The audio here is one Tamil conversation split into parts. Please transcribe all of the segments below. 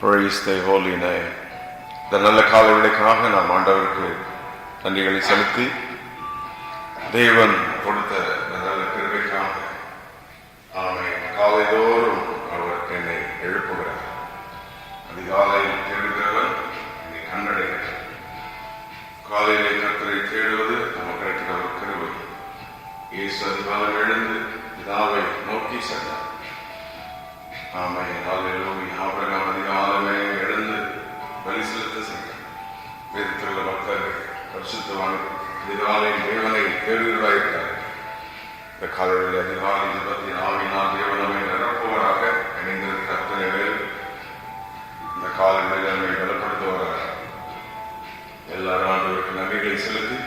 Praise the holy name. இந்த நல்ல காலை வேளைக்காக நாம் ஆண்டவருக்கு நன்றிகளை செலுத்தி தேவன் கொடுத்த நல்ல கிருபைக்காக ஆமென். காலைதோறும் அவர் என்னை எழுப்புகிறார். அதிகாலையில் தேடுகிறவன் என்னை கண்டடைகிறார். காலையிலே கர்த்தரை தேடுவது நமக்கு கிடைக்கிற ஒரு கிருபை. இயேசு அதிகாலம் எழுந்து பிதாவை நோக்கி சென்றார். ஆமென். ஹல்லேலூயா. ஆபிரகாம் அதிகாலமே எழுந்து பலி செலுத்த சென்றார். வேதத்தில் உள்ள பக்தர்கள் பரிசுத்தவான்கள் அதிகாலையில் தேவனை தேடுகிறார்கள். இந்த காலையில் அதிகாலை ஜெபத்தின் ஆவியினால் தேவன் நம்மை நிரப்புவராக இணைந்திருக்கிற அத்தனை பேர் இந்த காலையில் நம்மை பலப்படுத்துவராக எல்லாரும் ஆண்டவருக்கு நன்றிகளை செலுத்தி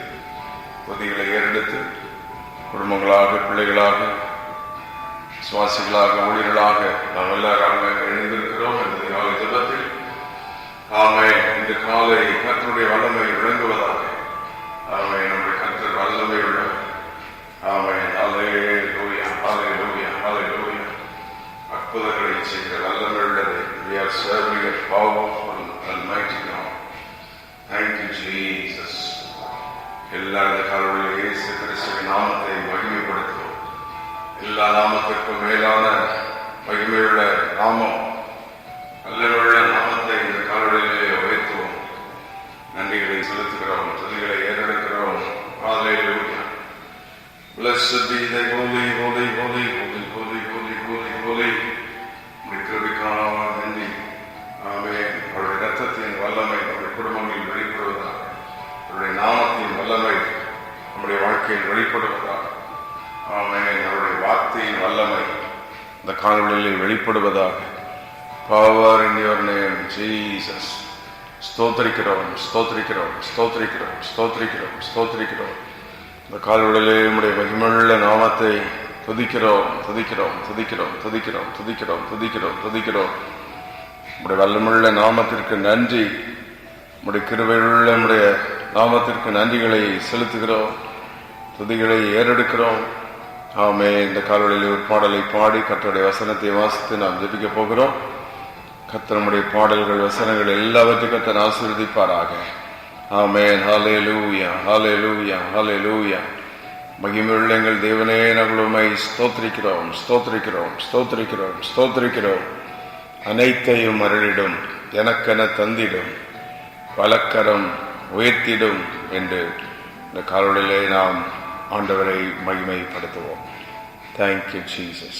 பொதிகளை ஏறெடுத்து குடும்பங்களாக பிள்ளைகளாக சுவாசிகளாக ஊழியர்களாக நாம் எல்லாரும் இணைந்திருக்கிறோம். இந்த காலை ஜெபத்தில் ஆமென். இந்த காலை கர்த்தருடைய வல்லமை விளங்குவதாக. ஆமென். நம்முடைய கர்த்தர் வல்லமை உள்ளவர். ஆமென். ஹல்லேலூயா, ஹல்லேலூயா, ஹல்லேலூயா. அற்புதங்களை செய்கிற வல்லமை உள்ளது. We are serving a powerful almighty God. Thank you Jesus. எல்லா இந்த காலையில் இயேசு கிறிஸ்துவின் நாமத்தை மகிமைப்படுத்துவோம். எல்லா நாமத்திற்கும் மேலான மகிமையுள்ள நாமம் அல்லலுள்ள நாமத்தை இந்த காலையிலே உயர்த்துவோம். நன்றிகளை செலுத்துகிறோம், துதிகளை ஏறெடுக்கிறோம். ஹல்லேலூயா. Blessed be the holy, holy, holy, holy, holy, holy, holy, holy. கிருபைக்கான நன்றி. ஆமென். அவருடைய இரத்தத்தின் வல்லமை நம்முடைய குடும்பங்களில் வெளிப்படுவதாக, அவருடைய நாமத்தின் வல்லமை நம்முடைய வாழ்க்கையில் வெளிப்படுவதாக. ஆமென். அவருடைய வார்த்தையின் வல்லமை இந்த காணொளியில் வெளிப்படுவதாக. Power in your name Jesus. ஸ்தோத்திரிக்கிறோம், ஸ்தோத்திரிக்கிறோம், ஸ்தோத்திரிக்கிறோம், ஸ்தோத்திரிக்கிறோம், ஸ்தோத்திரிக்கிறோம். இந்த காணொளியிலே நம்முடைய மகிமையுள்ள நாமத்தை துதிக்கிறோம், துதிக்கிறோம், துதிக்கிறோம், துதிக்கிறோம், துதிக்கிறோம், துதிக்கிறோம், துதிக்கிறோம். நம்முடைய வல்லமுள்ள நாமத்திற்கு நன்றி. நம்முடைய கிருபையுள்ள நம்முடைய நாமத்திற்கு நன்றிகளை செலுத்துகிறோம், துதிகளை ஏறெடுக்கிறோம். ஆமென். இந்த காலையில் ஒரு பாடலை பாடி கர்த்தருடைய வசனத்தை வாசித்து நாம் ஜெபிக்க போகிறோம். கர்த்தர் நம்முடைய பாடல்கள் வசனங்கள் எல்லாவற்றையும் கர்த்தர் ஆசீர்வதிப்பாராக. ஆமென். ஹல்லேலூயா, ஹல்லேலூயா, ஹல்லேலூயா. மகிமையுள்ள எங்கள் தேவனே, நாங்கள் உம்மை ஸ்தோத்திரிக்கிறோம், ஸ்தோத்திரிக்கிறோம், ஸ்தோத்திரிக்கிறோம், ஸ்தோத்திரிக்கிறோம். அனைத்தையும் அருளிடும், எனக்கென தந்திடும், வலக்கரம் உயர்த்திடும் என்று இந்த காலையிலே நாம் ஆண்டவரை மகிமைப்படுத்துவோம். Thank you Jesus.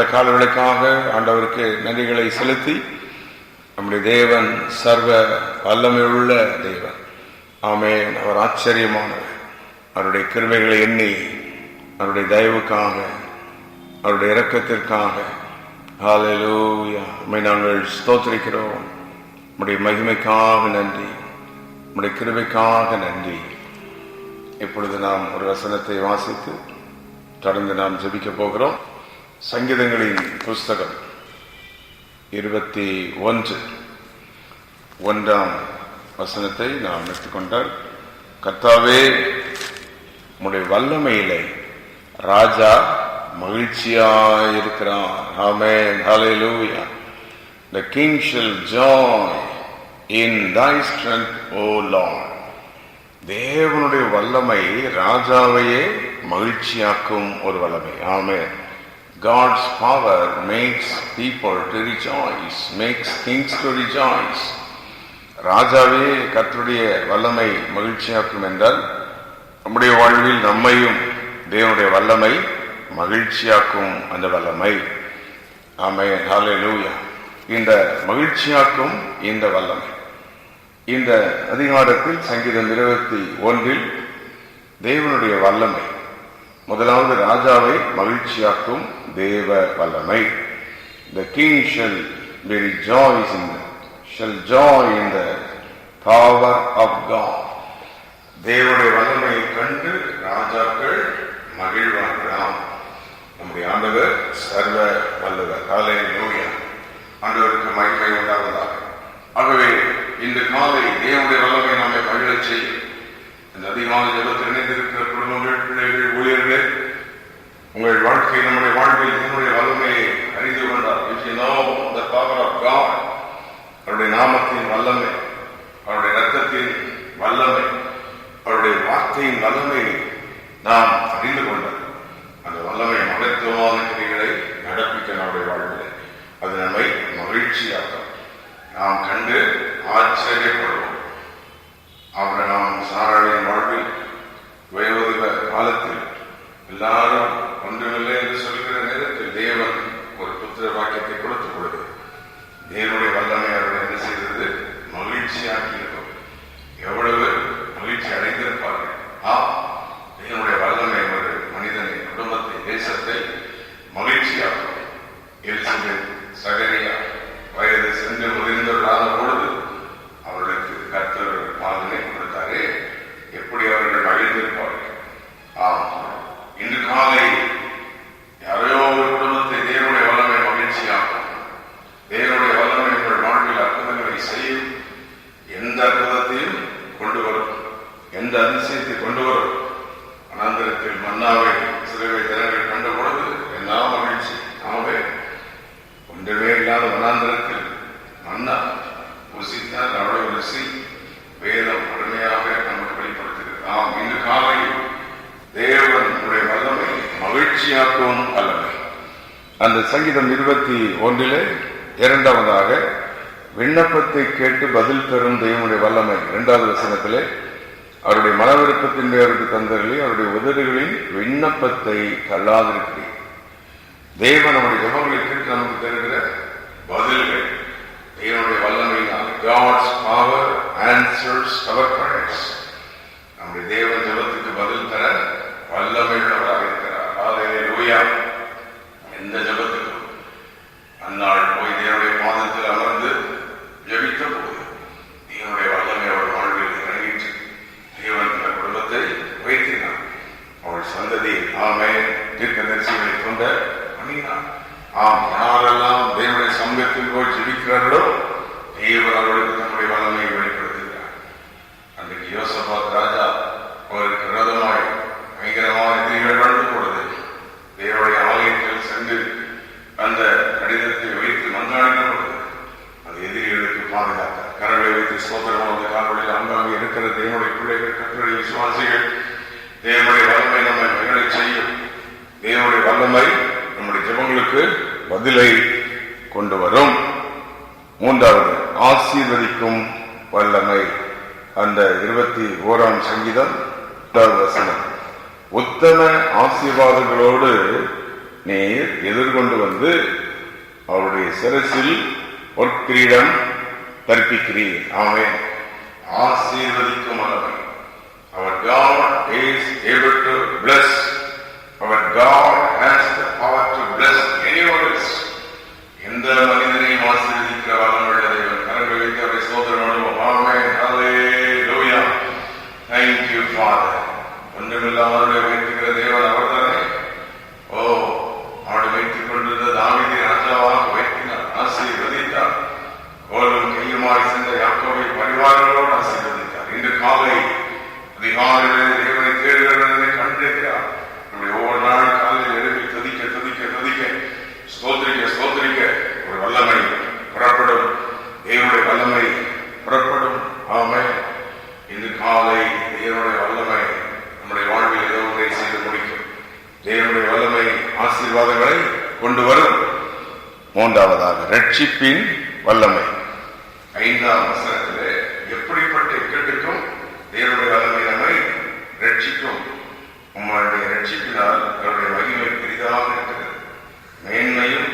நல்ல காலங்களுக்காக ஆண்டவருக்கு நன்றிகளை செலுத்தி, நம்முடைய தேவன் சர்வ வல்லமையுள்ள தேவன். ஆமென். அவர் ஆச்சரியமானவர். அவருடைய கிருபைகளை எண்ணி, அவருடைய தயவுக்காக, அவருடைய இரக்கத்திற்காக ஹல்லேலூயா உம்மை நாங்கள் ஸ்தோத்திரிக்கிறோம். உம்முடைய மகிமைக்காக நன்றி, உம்முடைய கிருபைக்காக நன்றி. இப்பொழுது நாம் ஒரு வசனத்தை வாசித்து தொடர்ந்து நாம் ஜெபிக்க போகிறோம். சங்கீதங்களின் புஸ்தகம் 21 வசனத்தை நாம் எடுத்துக்கொண்டால், கர்த்தாவே உம்முடைய வல்லமையிலே ராஜா மகிழ்ச்சியாயிருக்கிறார். ஆமென். ஹல்லேலூயா. The king shall joy in thy strength, O Lord. தேவனுடைய வல்லமை ராஜாவையே மகிழ்ச்சியாக்கும் ஒரு வல்லமை. ஆமென். God's power makes people to rejoice, makes kings to rejoice. ராஜாவே கர்த்தருடைய வல்லமை மகிழ்ச்சியாக்கும் என்றால், நம்முடைய வாழ்வில் நம்மையும் தேவனுடைய வல்லமை மகிழ்ச்சியாக்கும் அந்த வல்லமை. ஆமென். ஹல்லேலூயா. இந்த மகிழ்ச்சியாக்கும் இந்த வல்லமை இந்த அதிகாரத்தில் சங்கீதம் 21 தேவனுடைய வல்லமை, முதலாவது ராஜாவை மகிழ்ச்சியாக்கும் தேவ வல்லமை. The king shall be rejoicing, shall joy in the power of God. தேவனுடைய வல்லமையை கண்டு ராஜாக்கள் மகிழ்வார்களாம். நம்முடைய ஆண்டவர் சர்வ வல்லவர். ஹல்லேலூயா. ஆண்டவருக்கு மகிமை உண்டாவதாக. ஆகவே இந்த காலை தேவனுடைய வல்லமை நம்மை மகிழச் செய்யும். இந்த அதிகாலை ஜெபத்தில் இணைந்திருக்கிற குடும்பங்கள், பிள்ளைகள், ஊழியர்களே, உங்கள் வாழ்க்கை நம்முடைய வாழ்வில் தேவனுடைய வல்லமையை அறிந்து கொண்டார். If you know the power of God, அவருடைய நாமத்தின் வல்லமை, அவருடைய இரத்தத்தின் வல்லமை, அவருடைய வார்த்தையின் வல்லமை நாம் அறிந்து கொண்டார். அந்த வல்லமை மகத்துவமான கிரிகளை நடப்பிக்க நம்முடைய வாழ்வில் அது நம்மை மகிழ்ச்சியாக்கும். நாம் கண்டு ஆச்சரியப்படுவோம். ஆபிரகாம் சாராளின் வாழ்வில் வயோதிக காலத்தில் எல்லாரும் ஒன்றுமில்லை என்று சொல்கிற நேரத்தில் தேவன் ஒரு புத்திர வாக்கியத்தை கொடுத்த பொழுது தேவனுடைய வல்லமை அவர்கள் என்ன செய்தது? மகிழ்ச்சியாக்கி இருக்கும். எவ்வளவு மகிழ்ச்சி அடைந்திருப்பார்கள். தேவனுடைய வல்லமை ஒரு மனிதனை, குடும்பத்தை, தேசத்தை மகிழ்ச்சியாக்கும். எலிசபெத், சகரியா வயது சென்று முதிர்ந்தவர்களான பொழுது அவர்களுக்கு கர்த்தர் மகனை கொடுத்தாரே, எப்படி அவர்கள் மகிழ்ந்திருப்பார்கள். இன்று காலை யாரையோ ஒரு குடும்பத்தை தேவனுடைய வல்லமை மகிழ்ச்சியாகும். தேவனுடைய வல்லமை உங்கள் வாழ்வில் அற்புதங்களை செய்யும். எந்த அற்புதத்தையும் கொண்டு வரும், எந்த அதிசயத்தை கொண்டு வரும். அனந்தரத்தில் மன்னாவை சிறுவை தினங்கள் கண்ட பொழுது என்ன மகிழ்ச்சி. ஆகவே ஒன்றுமே இல்லாத வனாந்தரத்தில் மன்னா ருசித்தால் அவ்வளவு ருசி வேதம் முழுமையாக நமக்கு வெளிப்படுத்துகிறது. இன்று காலை தேவனுடைய வல்லமை மகிழ்ச்சியாக்கும் வல்லமை. அந்த சங்கீதம் 21 இரண்டாவதாக விண்ணப்பத்தை கேட்டு பதில் தரும் தேவனுடைய வல்லமை. 2வது வசனத்திலே அவருடைய மனவிருப்பத்தின் அவருக்கு தந்தர்களே, அவருடைய உதடுகளின் விண்ணப்பத்தை தள்ளாதிருக்கிறேன். தேவன் நம்முடைய ஜெபங்களை கேட்டு நமக்கு தருகிற பதில்கள் தேவனுடைய வல்லமையினால். God's power answers our prayers. நம்முடைய தேவன் ஜெபத்துக்கு பதில் தர வல்லமை உள்ளவராக இருக்கிறார். ஹல்லேலூயா. எந்த ஜெபத்துக்கும் அந்நாள் போய் தேவனுடைய பாதத்தில் அமர்ந்து ஜெபித்த போது தேவனுடைய வல்லமை அவள் வாழ்வில் இறங்கிட்டு தேவன் குடும்பத்தை வைத்தினார். அவள் சந்ததி தீர்க்கதரிசிகளை கொண்ட பண்ணினார். யாரெல்லாம் தேவனுடைய சமூகத்தில் போய் ஜெபிக்கிறார்களோ தேவன் அவர்களுக்கு தன்னுடைய வல்லமையை வெளிப்படுத்துகிறார். அன்றைக்கு யோசபாத் ராஜா அவருக்கு விரோதமாய் பயங்கரமான எதிரிகள் வாழ்ந்து பொழுது தேவனுடைய ஆலயத்தில் சென்று அந்த கடிதத்தை வைத்து மன்றாடின பொழுது அந்த எதிரிகளுக்கு பாதுகாத்தார். கரங்களை வைத்து சோதரமாக அந்த கால்களில் அங்காங்கே இருக்கிற தேவனுடைய பிள்ளைகள், கர்த்தருடைய விசுவாசிகள், தேவனுடைய வல்லமை நம்மை மகிழ செய்யும். தேவனுடைய வல்லமை நம்முடைய ஜெபங்களுக்கு பதிலை கொண்டு வரும். 3வது ஆசீர்வதிக்கும் வல்லமை. அந்த 21 சங்கீதம் 1வது வசனம். உத்தம ஆசீர்வாதங்களோடு நீர் எதிர்கொண்டு வந்து அவருடைய சிரசில் பொற்கிரீடம் கற்பிக்கிறீர். ஆமென். ஆசீர்வதிக்கும் வல்லமை. Our God is able to bless. Our God has the power to bless anyone else. எந்த மனிதனையும் ஆசீர்வதிக்கிற வல்லமை தேவன். கரங்களை வைத்து அவரை ஸ்தோத்திரம் பண்ணுவோம். ஆமென். ஹல்லேலூயா. Thank you Father. ஒன்றுமில்லாமலே வைத்துக்கிற தேவன் அவர்தானே. ஆடு வைத்துக் கொண்டிருந்த தாவீதை ராஜாவாக வைத்தினார், ஆசீர்வதித்தார். கோலும் கையுமாய் சென்ற யாக்கோபை பரிவாரங்களோடு ஆசீர்வதித்தார். இன்று காலை அதிகாலையிலே தேவனை தேடுகிறவர்களை கண்டிருக்கிறார். நம்முடைய ஒவ்வொரு நாள் காலையில் எழுப்பி துதிக்க துதிக்க துதிக்க ஸ்தோத்திரிக்க ஸ்தோத்திரிக்க ஒரு வல்லமை புறப்படும். தேவனுடைய வல்லமை புறப்படும். ஆமென். இன்று காலை தேவனுடைய வல்லமை நம்முடைய வாழ்வில் ஏதோ ஒன்றை செய்து முடிக்கும். தேவனுடைய வல்லமை ஆசீர்வாதங்களை கொண்டு வரும். மூன்றாவதாக ரட்சிப்பின் வல்லமை. 5ஆம் வசனத்திலே எப்படிப்பட்ட இக்கட்டுக்கும் தேவனுடைய வல்லமை நம்மை ரட்சிக்கும். உம்முடைய ரட்சிப்பினால் அவருடைய மகிமை பெரிதாக இருக்கிறது. மேன்மையும்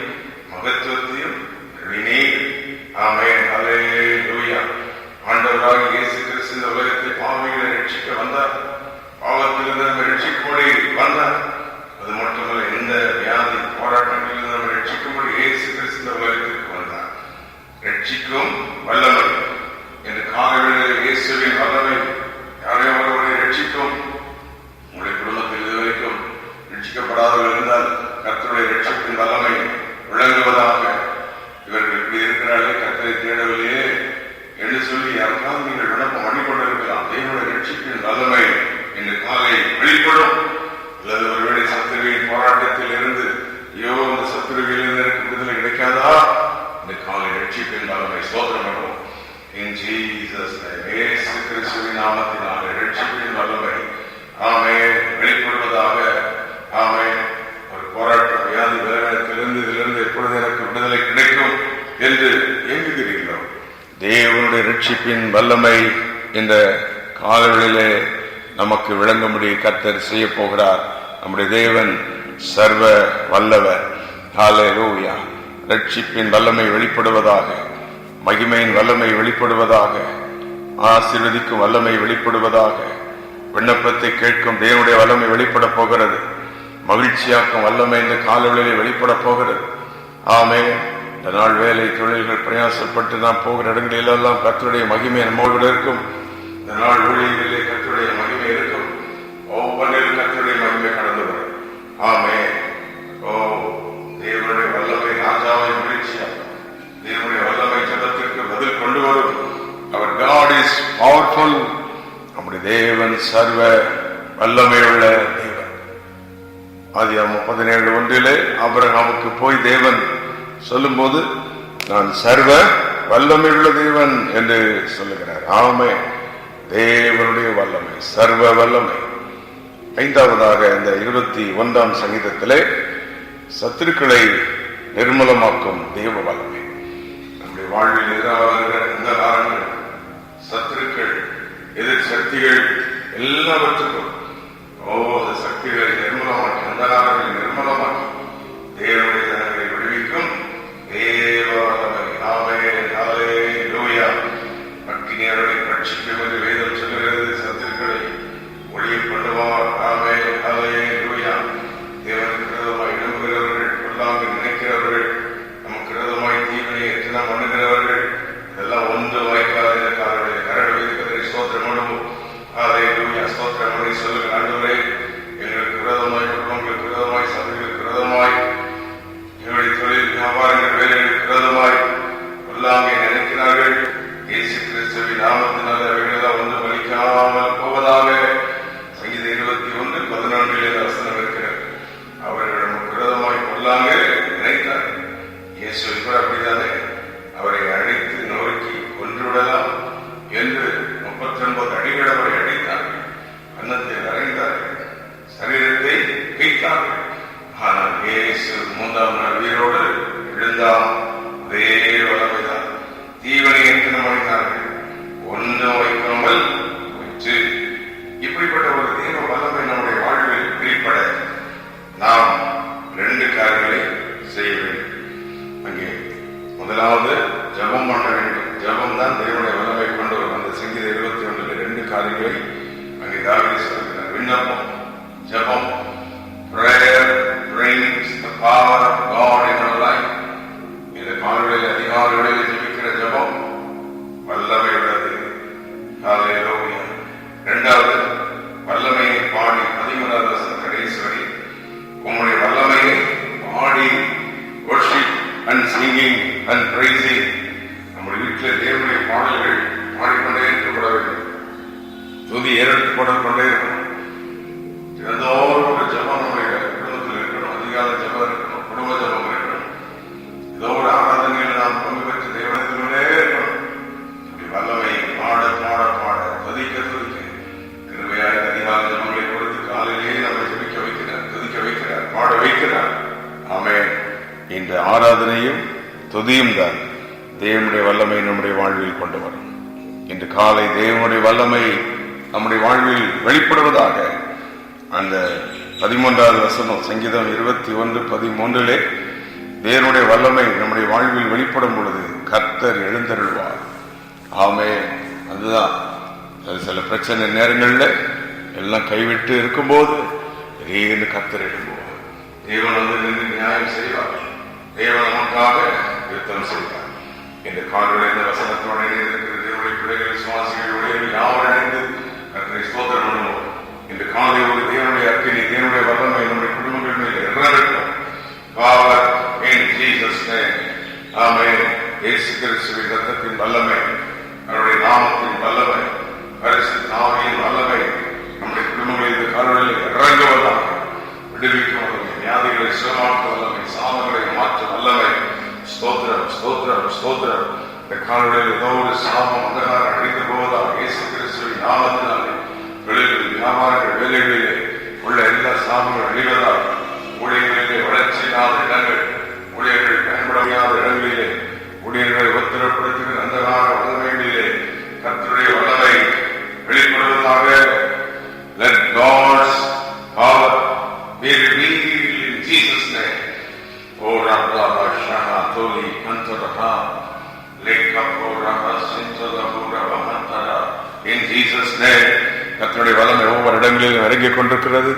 மகத்துவத்தையும் வினீர். ஆமென். ஹல்லேலூயா. ஆண்டவராக இயேசு கிறிஸ்து இந்த உலகத்தை பாவிகளை ரட்சிக்க வந்தார். பாவத்திலிருந்து நம்ம ரட்சிக்கும்படி வந்தார். அது மட்டுமல்ல, எந்த வியாதி போராட்டங்களிலிருந்து நம்ம ரட்சிக்கும்படி இயேசு கிறிஸ்து இந்த உலகத்திற்கு வந்தார். ரட்சிக்கும் வல்லமை என்று காலையில் இயேசுவின் வல்லமை யாரையும் ஒருவரை ரட்சிக்கும். உங்களுடைய குடும்பத்தில் இதுவரைக்கும் ரட்சிக்கப்படாதவர்கள் இருந்தால் கர்த்தருடைய ரட்சிப்பின் வல்லமை விளங்குவதாக. இவர்கள் இப்படி இருக்கிறார்களே, கர்த்தரை தேடவில்லையே என்று சொல்லி யாருக்காவது நீங்கள் விண்ணப்பம் பண்ணிக்கொண்டிருக்கலாம். தேவனுடைய ரட்சிப்பின் வல்லமை இன்று காலை வெளிப்படும். அல்லது ஒருவேளை சத்துருவின் போராட்டத்தில் இருந்து ஐயோ இந்த சத்துருவிலிருந்து எனக்கு விடுதலை கிடைக்காதா? இந்த காலை ரட்சிப்பின் வல்லமை ஸ்தோத்திரம் பண்ணுவோம். In Jesus name, இயேசு கிறிஸ்துவின் நாமத்தினாலே ரட்சிப்பின் வல்லமை ஆமென் வெளிப்படுவதாக. ஆமென். ஒரு போராட்ட வியாதி வேதனையிலிருந்து இதிலிருந்து எப்பொழுது எனக்கு விடுதலை கிடைக்கும் என்று ஏங்குகிறீர்களோ, தேவனுடைய ரட்சிப்பின் வல்லமை இந்த காலவெளியிலே நமக்கு விளங்கும்படி கர்த்தர் செய்ய போகிறார். நம்முடைய தேவன் சர்வ வல்லவர். ஹல்லேலூயா. ரட்சிப்பின் வல்லமை வெளிப்படுவதாக, மகிமையின் வல்லமை வெளிப்படுவதாக, ஆசீர்வதிக்கும் வல்லமை வெளிப்படுவதாக. விண்ணப்பத்தை கேட்கும் தேவனுடைய வல்லமை வெளிப்பட போகிறது. மகிழ்ச்சியாக்கும் வல்லமை இந்த காலவெளியிலே வெளிப்பட போகிறது. ஆமென். இந்த நாள் வேலை தொழில்கள் பிரயாசப்பட்டு நாம் போகிற இடங்களிலெல்லாம் கர்த்தருடைய மகிமை நம்மோடு இருக்கும். இந்த நாள் ஊழியர்களிலே கர்த்தருடைய மகிமை இருக்கும். ஒவ்வொன்றிலும் கர்த்தருடைய மகிமை கடந்து வரும். ஆமென். தேவனுடைய வல்லமை ராஜாவை மகிழ்ச்சியாகும். தேவனுடைய வல்லமை ஜெபத்திற்கு பதில் கொண்டு வரும். அவர் God is powerful. நம்முடைய தேவன் சர்வ வல்லமையுள்ள தேவன். ஆதியாகமம் 17:1 ஆபிரகாமுக்கு போய் தேவன் சொல்லும்போது நான் சர்வ வல்லமையுள்ள தேவன் என்று சொல்லுகிறார். ஆமென். தேவனுடைய வல்லமை சர்வ வல்லமை. 5ஆவதாக இந்த 21ஆம் சங்கீதத்திலே சத்துருக்களை நிர்மூலமாக்கும் தேவ வல்லமை. நம்முடைய வாழ்வில் எதிராக இந்த காரணங்கள், சத்துருக்கள், எதிர் சக்திகள் எல்லாவற்றுக்கும் அந்த சக்திகளை நிர்மூலமாக்கி, அந்த காரணங்களை நிர்மூலமாக்கி தேவனுடைய ஜனங்களை விடுவிக்கும் தேவ வல்லமை. ஆமென். ஹல்லேலூயா. அக்கினியர்களை ரட்சிக்கும் என்று வேதம் சொல்லுகிறது. சத்துருக்களை ஒளிய பண்ணுவார். ஆமென். ஹல்லேலூயா. தேவனுக்கு விரோதமாய் எழும்புகிறவர்கள், கொல்லாமை நினைக்கிறவர்கள், நமக்கு விரோதமாய் தீவினை எத்தனம் பண்ணுகிறவர்கள் இதெல்லாம் ஒன்று வாய்க்காத இந்த காரணங்களை கரடு வைத்துக்கதை ஸ்தோத்திரம் பண்ணுவோம். ஹல்லேலூயா. ஸ்தோத்திரம் பண்ணி சொல்லுங்கள். ஆண்டவரே, எங்களுக்கு விரோதமாய், குடும்பங்களுக்கு விரோதமாய், சபைகளுக்கு விரோதமாய், எங்களுடைய தொழில் வியாபாரங்கள் வேலைகளுக்கு விரோதமாய் கொல்லாமை நினைக்கிறார்கள். இயேசு கிறிஸ்துவின் நாமத்தினால் அவைகளெல்லாம் ஒன்று பலிக்காமல் போவதாக. சங்கீதம் 21:11 வசனம் இருக்கிறது. அவர்கள் நமக்கு விரோதமாய் கொல்லாங்க நினைத்தார்கள். இயேசு கூட அப்படிதானே, அவரை அழைத்து நொறுக்கி கொன்றுவிடலாம் என்று 39 அடிகள் அவரை அடித்தார்கள். அன்னத்தை அறைந்தார்கள், சரீரத்தை வைத்தார்கள். ஆனால் இயேசு 3ஆம் நாள் உயிரோடு எழுந்தார். அதே வல்லமைதான். தீவனை எத்தனை மணித்தார்கள், ஒன்றும் வைக்காமல் போயிற்று. இப்படிப்பட்ட ஒரு தேவ வல்லமை நம்முடைய வாழ்வில் வெளிப்பட நாம் 2 காரியங்கள் செய்ய வேண்டும். அங்கே முதலாவது ஜபம் பண்ண வேண்டும். ஜபம் தான் தேவனுடைய வல்லமை கொண்டு வரும். அந்த சங்கீதம் 21 2 காரியங்களை அங்கே தாவீது சொல்கிறார். விண்ணப்பம், ஜபம், prayer brings the power of God in our life. இந்த காலையில் அதிகாலையில் ஜெபிக்கிற ஜபம் வல்லமை உள்ளது. ஹல்லேலூயா. இரண்டாவது வல்லமையை பாடி 13வது வசனம் கடைசி வரை உம்முடைய வல்லமையை பாடி worship and singing and praising. நம்முடைய வீட்டில் தேவனுடைய பாடல்கள் பாடிக்கொண்டே இருக்கப்பட வேண்டும். துதி ஏறெடுக்கப்பட கொண்டே இருக்கணும். தினந்தோறும் ஒரு ஜபம் நம்முடைய குடும்பத்தில் இருக்கணும். அதிகாலை ஜபம் இருக்கணும். குடும்ப ஜபம் இருக்கணும். ஏதோ ஒரு ஆராதனையில் நாம் பங்கு பெற்று தேவனத்திலே இருக்கணும். வல்லமை பாட பாட பாட துதிக்க துதிக்க கிருபையாய் அதிகாலை ஜபங்களை கொடுத்து காலையிலேயே நம்மை துதிக்க வைக்கிறார், துதிக்க வைக்கிறார், பாட வைக்கிறார். ஆமென். இந்த ஆராதனையும் துதியும் தான் தேவனுடைய வல்லமை நம்முடைய வாழ்வில் கொண்டு வரும். இன்று காலை தேவனுடைய வல்லமை நம்முடைய வாழ்வில் வெளிப்படுவதாக. அந்த 13வது வசனம் சங்கீதம் 21:13 தேவனுடைய வல்லமை நம்முடைய வாழ்வில் வெளிப்படும் பொழுது கர்த்தர் எழுந்தருள்வார். ஆமென். அதுதான் சில பிரச்சனை நேரங்கள்ல எல்லாம் கைவிட்டு இருக்கும்போது திடீர்னு கர்த்தர் எழும்புவார். தேவன் நின்று நியாயம் செய்வார். தேவன் நமக்காக யுத்தம் செய்வார். இந்த காலையில் இந்த வசனத்தோடு இணைந்திருக்கிற தேவனுடைய பிள்ளைகள் சுவாசிகளுடைய யாவர் இணைந்து கர்த்தரை ஸ்தோத்திரம் பண்ணுவோம். இந்த காலை ஒரு தேவனுடைய அக்கினி, தேவனுடைய வல்லமை நம்முடைய குடும்பங்கள் மேல் இறங்கட்டும். Power in Jesus' name. ஆமென். இயேசு கிறிஸ்துவின் இரத்தத்தின் வல்லமை, அவருடைய நாமத்தின் வல்லமை, பரிசுத்த ஆவியின் வல்லமை நம்முடைய குடும்பங்களில் இந்த காலையில் இறங்குவதாக. விடுவிக்கும் வல்லமை, வியாதிகளை சுகமாக்க வல்லமை, சாபங்களை மாற்றும் வல்லமை. ஸ்தோத்திரம், ஸ்தோத்திரம், ஸ்தோத்திரம். இந்த காலையில் ஏதோ ஒரு சாபம் அந்தகாரம் அழிந்து போவதாக இயேசு கிறிஸ்துவின் நாமத்தினாலே தொழில்கள், வியாபாரங்கள், வேலைகளிலே உள்ள எல்லா சாபங்கள் அழிவதாக. ஊழியர்களிலே வளர்ச்சி இல்லாத இடங்கள், ஊழியர்கள் பயன்பட முடியாத இடங்களிலே ஊழியர்களை உத்தரப்படுத்துகிற அந்தகார வல்லமைகளிலே கர்த்தருடைய வல்லமை வெளிப்படுவதாக. Let God's power be revealed in Jesus' name. O Rabba Shana Toli Antaraha Lekapo Rabba Sintala Rabba Hantara. In Jesus' name. கர்த்தருடைய வல்லமை ஒவ்வொரு இடங்களிலும் இறங்கிக் கொண்டிருக்கிறது.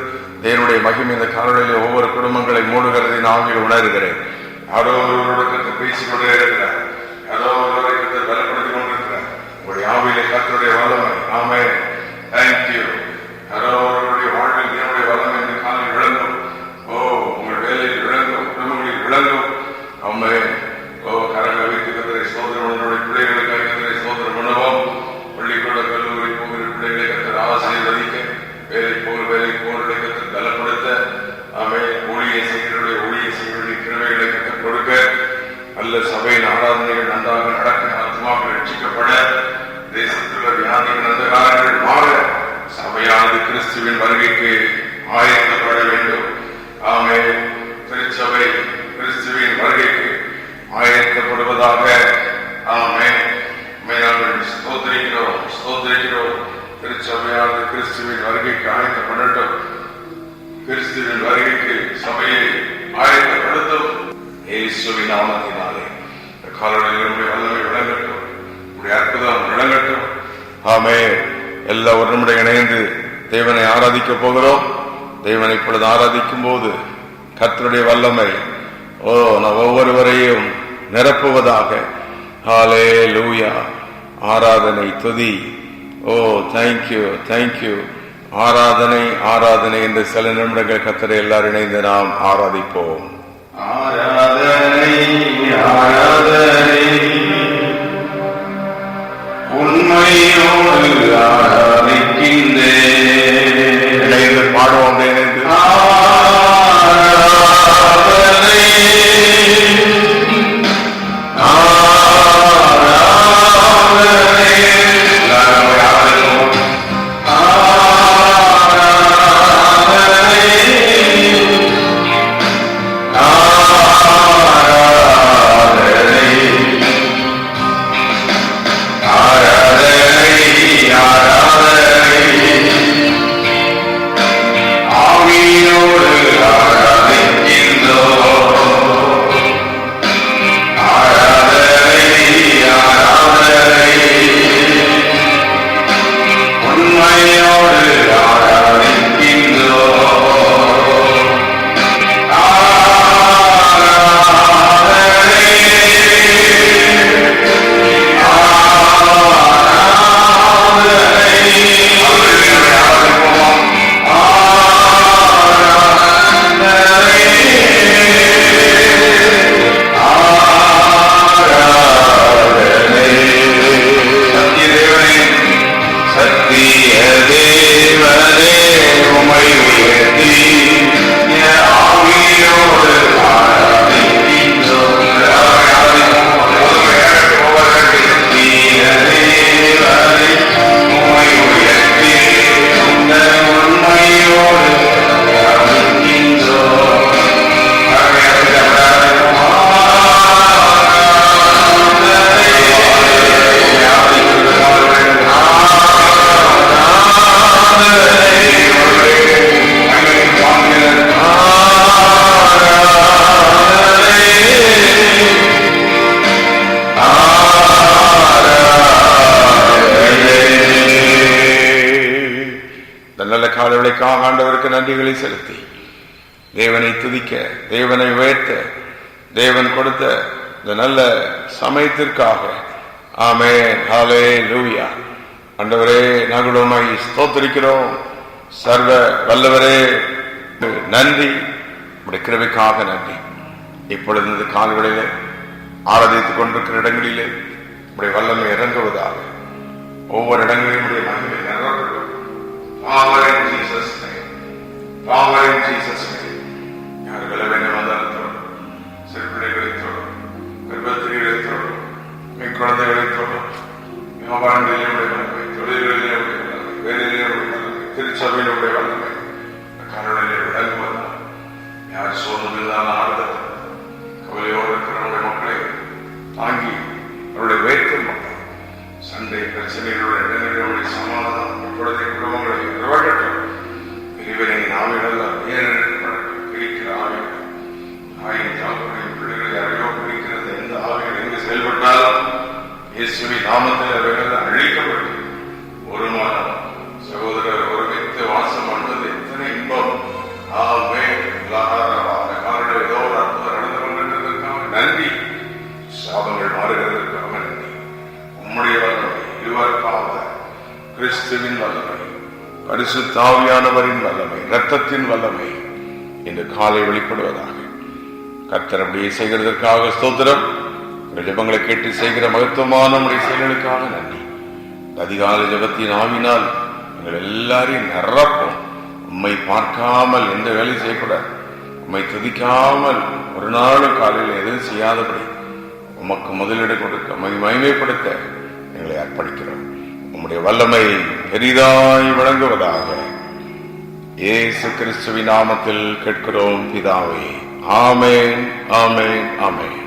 தேவனுடைய மகிமை இந்த காலையிலே ஒவ்வொரு குடும்பங்களை மூடுகிறதை நான் உணர்கிறேன். யாரோ ஒருவரோட கருத்து பேசிக்கொண்டே இருக்கிறார். யாரோ ஒருவரை கருத்து பலப்படுத்திக் கொண்டிருக்கிறார். உங்களுடைய ஆவியிலே கர்த்தருடைய வல்லமை. ஆமென். தேங்க்யூ. யாரோ ஒருவருடைய வாழ்வில் தேவனுடைய வல்லமை இந்த காலையில் விளங்கும். ஓ, உங்கள் வேலையில் விளங்கும், குடும்பங்களில் விளங்கும். ஆமென். ஓ, கரங்களை வைத்து கர்த்தரை ஸ்தோத்திரம் பண்ணுவோம். பிள்ளைகளுக்காக கர்த்தரை ஸ்தோத்திரம் பண்ணுவோம். பள்ளிக்கூட கல்லூரி போகிற பிள்ளைகளை கர்த்தர் ஆசீர்வதிக்க, வேலை போகிற கர்த்தர் பலப்படுத்த, ஆமென். ஊழியை செய்கிறவருடைய ஊழியை செய்ய வேண்டிய கிருபைகளை கர்த்தர் கொடுக்க, நல்ல சபையின் ஆராதனைகள் நன்றாக நடக்க, ஆத்மாக்கள் ரட்சிக்கப்பட, தேசத்தில் வியாதிகள் அந்தகாரங்கள் மாற, சபையானது கிறிஸ்துவின் வருகைக்கு ஆயத்தப்பட வேண்டும். ஆமென். திருச்சபை கிறிஸ்துவின் வருகைக்கு ஆயத்தப்படுவதாக. ஆமென். ஸ்தோத்திரிக்கிறோம், ஸ்தோத்திரிக்கிறோம். திருச்சபையானது கிறிஸ்துவின் வருகைக்கு ஆயத்தப்படட்டும். கிறிஸ்துவின் வருகைக்கு சபையை ஆயத்தப்படுத்தும். இயேசுவின் நாமத்தினாலே இந்த காலையில் வல்லமை விளங்கட்டும், உடைய அற்புதம் விளங்கட்டும். ஆமென். எல்லா ஒரு நிமிடம் இணைந்து தேவனை ஆராதிக்க போகிறோம். தேவனை இப்பொழுது ஆராதிக்கும் போது கர்த்தருடைய வல்லமை நான் ஒவ்வொருவரையும் நிரப்புவதாக. ஹல்லேலூயா. ஆராதனை, துதி. ஓ, தேங்க்யூ, தேங்க்யூ. ஆராதனை, ஆராதனை என்று சில நிமிடங்கள் கர்த்தரை எல்லாரும் இணைந்து நாம் ஆராதிப்போம். ஆராதனை, ஆராதனை, உண்மையோடு ஆராதிக்கின்றேன். இணைந்து பாடுவோம். இணைந்து ஆராதனை, ஆராதனை, வேலைக்காக ஆண்டவருக்கு நன்றிகளை செலுத்தி தேவனை துதிக்க, தேவனை உயர்த்த, தேவன் கொடுத்த இந்த நல்ல சமயத்திற்காக ஆமென், ஹல்லேலூயா. ஆண்டவரே, நாங்கள் உம்மை ஸ்தோத்திரிக்கிறோம். சர்வ வல்லவரே, நன்றி. உம்முடைய கிருபைக்காக நன்றி. இப்பொழுது இந்த கால்களிலே ஆராதித்துக் கொண்டிருக்கிற இடங்களிலே உம்முடைய வல்லமை இறங்குவதாக. ஒவ்வொரு இடங்களிலும் உம்முடைய மகிமை நிரப்பட்டும். Power in Jesus' name. Power in Jesus' name. யார் வல்லமையை வந்தாலும் சிறுபிள்ளைகளை தொடும், கர்ப்பத்திரிகளை தொடும், குழந்தைகளை தொடும், வியாபாரங்களிலே உடைய வல்லமை, தொழில்களிலே உடைய வல்லமை, வேலையிலே உடைய வல்லமை, திருச்சபையிலே உடைய வல்லமை கருணையிலே விளங்குவதால் யார் சோர்ந்திருந்தால் ஆறுதல் கவலையோடு இருக்கிற நம்முடைய மக்களை தாங்கி அவருடைய வேட்கை மக்கள் சண்டை பிரச்சனைகளுடைய இடங்களிலுடைய சமாதானம் இப்பொழுதைய குடும்பங்களை நிறுவனட்டும். இறைவனை நாவிடலாம் ஏறெடுக்கப்படட்டும். பிரிக்கிற ஆவிகள் தாயின் தாக்குடைய பிள்ளைகளை யாரையோ பிரிக்கிறது எந்த ஆவிகள் எங்கு செயல்பட்டாலும் இயேசுவின் நாமத்தில் அவைகள் அழிக்கப்பட்டு ஒரு மாதம் சகோதரர் ஒருமித்து வாசம் பண்ணுவது எத்தனை இன்பம். ஏதோ ஒரு அற்புதம் நடந்து கொண்டிருந்ததற்காக நன்றி. சாபங்கள் மாறுகிறதற்காக நன்றி. உம்முடைய வல்லமை, இருவருக்காக கிறிஸ்துவின் வல்லமை, பரிசுத்த ஆவியானவரின் வல்லமை, இரத்தத்தின் வல்லமை இன்று காலை வெளிப்படுவதாக. கர்த்தர் அப்படியே செய்கிறதற்காக ஸ்தோத்திரம். ஜெபங்களை கேட்டு செய்கிற மகத்துவமான நம்முடைய செயல்களுக்காக நன்றி. அதிகாலை ஜெபத்தின் ஆவினால் எங்கள் எல்லாரையும் நிரப்பும். உம்மை பார்க்காமல் எந்த வேலை செய்யக்கூடாது. உம்மை துதிக்காமல் ஒரு நாளும் காலையில் எதுவும் செய்யாதபடி உமக்கு முதலீடு கொடுக்க, மகிமைப்படுத்த எங்களை அர்ப்பணிக்கிறோம். உம்முடைய வல்லமை பெரிதாய் விளங்குவதாக. இயேசு கிறிஸ்துவின் நாமத்தில் கேட்கிறோம் பிதாவே. ஆமென், ஆமென், ஆமென்.